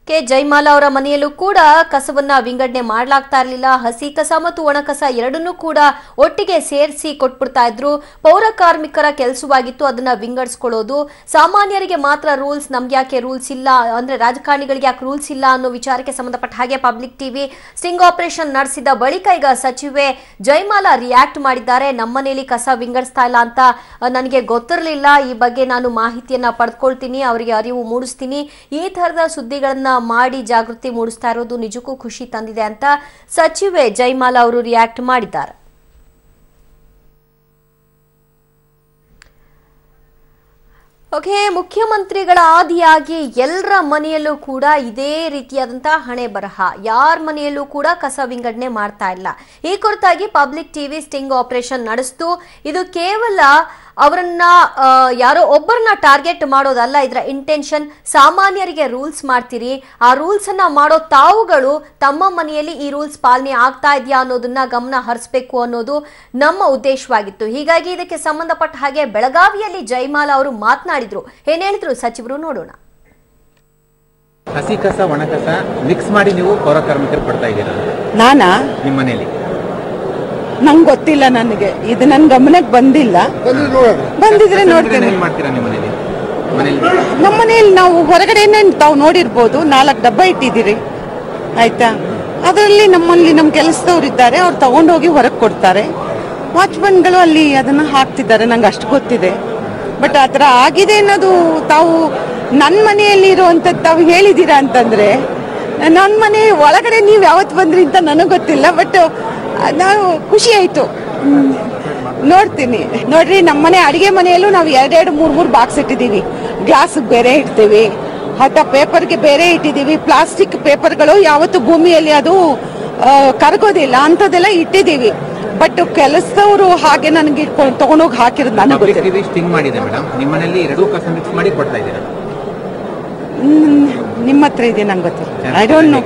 ಜಯಮಾಲಾ ಅವರ ಮನೆಯಲ್ಲೂ ಕೂಡ ಕಸವನ್ನ ವಿಂಗಡಣೆ ಮಾಡಲಾಗ್ತಾ ಇರಲಿಲ್ಲ. ಹಸಿ ಕಸ ಮತ್ತು ಒಣ ಕಸ ಎರಡನ್ನೂ ಕೂಡ ಒಟ್ಟಿಗೆ ಸೇರಿಸಿ ಕೊಟ್ಬಿಡ್ತಾ ಇದ್ರು. ಪೌರ ಕಾರ್ಮಿಕರ ಕೆಲಸವಾಗಿತ್ತು ಅದನ್ನ ವಿಂಗಡಿಸ್ಕೊಳ್ಳೋದು. ಸಾಮಾನ್ಯರಿಗೆ ಮಾತ್ರ ರೂಲ್ಸ್, ನಮ್ಗೆ ಯಾಕೆ ರೂಲ್ಸ್ ಇಲ್ಲ, ಅಂದ್ರೆ ರಾಜಕಾರಣಿಗಳಿಗೆ ಯಾಕೆ ರೂಲ್ಸ್ ಇಲ್ಲ ಅನ್ನೋ ವಿಚಾರಕ್ಕೆ ಸಂಬಂಧಪಟ್ಟ ಹಾಗೆ ಪಬ್ಲಿಕ್ ಟಿವಿ ಸ್ಟಿಂಗ್ ಆಪರೇಷನ್ ನಡೆಸಿದ ಬಳಿಕ ಈಗ ಸಚಿವೆ ಜಯಮಾಲಾ ರಿಯಾಕ್ಟ್ ಮಾಡಿದ್ದಾರೆ. ನಮ್ಮನೇಲಿ ಕಸ ವಿಂಗಡಿಸ್ತಾ ಇಲ್ಲ ಅಂತ ನನಗೆ ಗೊತ್ತಿರಲಿಲ್ಲ, ಈ ಬಗ್ಗೆ ನಾನು ಮಾಹಿತಿಯನ್ನ ಪಡೆದುಕೊಳ್ತೀನಿ, ಅವರಿಗೆ ಅರಿವು ಮೂಡಿಸ್ತೀನಿ. ಈ ತರದ ಸುದ್ದಿಗಳನ್ನ ಮಾಡಿ ಜಾಗೃತಿ ಮೂಡಿಸ್ತಾ ಇರೋದು ನಿಜಕ್ಕೂ ಖುಷಿ ತಂದಿದೆ ಅಂತ ಸಚಿವೆ ಜಯಮಾಲಾ ಅವರು ರಿಯಾಕ್ಟ್ ಮಾಡಿದ್ದಾರೆ. ಓಕೆ, ಮುಖ್ಯಮಂತ್ರಿಗಳ ಆದಿಯಾಗಿ ಎಲ್ಲರ ಮನೆಯಲ್ಲೂ ಕೂಡ ಇದೇ ರೀತಿಯಾದಂತಹ ಹಣೆ ಬರಹ, ಯಾರ ಮನೆಯಲ್ಲೂ ಕೂಡ ಕಸ ವಿಂಗಡಣೆ ಮಾಡ್ತಾ ಇಲ್ಲ. ಈ ಕುರಿತಾಗಿ ಪಬ್ಲಿಕ್ ಟಿವಿ ಸ್ಟಿಂಗ್ ಆಪರೇಷನ್ ನಡೆಸ್ತು. ಇದು ಕೇವಲ ಅವರನ್ನ ಯಾರೋ ಒಬ್ಬರನ್ನ ಟಾರ್ಗೆಟ್ ಮಾಡೋದಲ್ಲ, ಇದರ ಇಂಟೆನ್ಷನ್ ಸಾಮಾನ್ಯರಿಗೆ ರೂಲ್ಸ್ ಮಾಡ್ತೀರಿ, ಆ ರೂಲ್ಸ್ ಅನ್ನ ಮಾಡೋ ತಾವುಗಳು ತಮ್ಮ ಮನೆಯಲ್ಲಿ ಈ ರೂಲ್ಸ್ ಪಾಲನೆ ಆಗ್ತಾ ಇದೆಯಾ ಅನ್ನೋದನ್ನ ಗಮನ ಹರಿಸಬೇಕು ಅನ್ನೋದು ನಮ್ಮ ಉದ್ದೇಶವಾಗಿತ್ತು. ಹೀಗಾಗಿ ಇದಕ್ಕೆ ಸಂಬಂಧಪಟ್ಟ ಹಾಗೆ ಬೆಳಗಾವಿಯಲ್ಲಿ ಜಯಮಾಲಾ ಅವರು ಮಾತನಾಡಿದ್ರು. ಏನ್ ಹೇಳಿದ್ರು ಸಚಿವರು ನೋಡೋಣ. ಹಸಿ ಕಸ ಒಣ ಕಸ ಮಿಕ್ಸ್ ಮಾಡಿ ನೀವು ಪೌರ ಕಾರ್ಮಿಕರು ಕೊಡ್ತಾ ಇದ್ದೀರಾ? ನಾನಾ ನಿಮ್ಮ ಮನೆಯಲ್ಲಿ ನಂಗೆ ಗೊತ್ತಿಲ್ಲ, ನನಗೆ ಇದು ನನ್ನ ಗಮನಕ್ಕೆ ಬಂದಿಲ್ಲ. ಬಂದಿದ್ರೆ ನೋಡ್ತೇನೆ. ನಮ್ಮ ಮನೆಯಲ್ಲಿ ನಾವು ಹೊರಗಡೆ ತಾವು ನೋಡಿರ್ಬೋದು, 4 ಡಬ್ಬ ಇಟ್ಟಿದ್ದೀರಿ ಆಯ್ತಾ. ಅದರಲ್ಲಿ ನಮ್ಮಲ್ಲಿ ನಮ್ಮ ಕೆಲಸದವ್ರು ಇದ್ದಾರೆ, ಅವ್ರು ತಗೊಂಡೋಗಿ ಹೊರಗೆ ಕೊಡ್ತಾರೆ. ವಾಚ್ಮನ್ಗಳು ಅಲ್ಲಿ ಅದನ್ನ ಹಾಕ್ತಿದ್ದಾರೆ, ನಂಗೆ ಅಷ್ಟು ಗೊತ್ತಿದೆ. ಬಟ್ ಆ ಥರ ಆಗಿದೆ ಅನ್ನೋದು ತಾವು ನನ್ನ ಮನೆಯಲ್ಲಿ ಇರುವಂಥದ್ದು ತಾವು ಹೇಳಿದ್ದೀರಾ ಅಂತಂದ್ರೆ, ನನ್ನ ಮನೆ ಒಳಗಡೆ ನೀವು ಯಾವತ್ತು ಬಂದ್ರಿ ಅಂತ ನನಗೆ ಗೊತ್ತಿಲ್ಲ. ಬಟ್ ನಾವು ಖುಷಿ ಆಯ್ತು, ನೋಡ್ತೀನಿ. ನೋಡ್ರಿ, ನಮ್ಮನೆ ಅಡಿಗೆ ಮನೆಯಲ್ಲೂ ನಾವು 2 3 ಬಾಕ್ಸ್ ಇಟ್ಟಿದ್ದೀವಿ. ಗ್ಲಾಸ್ ಬೇರೆ ಇಡ್ತೀವಿ, ಅಥವಾ ಪೇಪರ್ಗೆ ಬೇರೆ ಇಟ್ಟಿದ್ದೀವಿ. ಪ್ಲಾಸ್ಟಿಕ್ ಪೇಪರ್ಗಳು ಯಾವತ್ತು ಭೂಮಿಯಲ್ಲಿ ಅದು ಕರಗೋದಿಲ್ಲ ಅಂಥದ್ದೆಲ್ಲ ಇಟ್ಟಿದ್ದೀವಿ. ಬಟ್ ಕೆಲಸದವರು ಹಾಗೆ ನನಗೆ ತಗೊಂಡೋಗಿ ಹಾಕಿರೋದು ನನಗೆ ಗೊತ್ತಿಲ್ಲ. ಸ್ಟಿಂಗ್ ಮಾಡಿದೆ ಮೇಡಮ್, ನಿಮ್ಮ ಮನೆಯಲ್ಲಿ 2 ಕಸ ಮಿಕ್ಸ್ ಮಾಡಿ ಕೊಡ್ತಾ ಇದ್ದೀರಾ? ನಿಮ್ಮ ಹತ್ರ ಇದೆ, ನಂಗೆ ಗೊತ್ತಿಲ್ಲ. I don't know.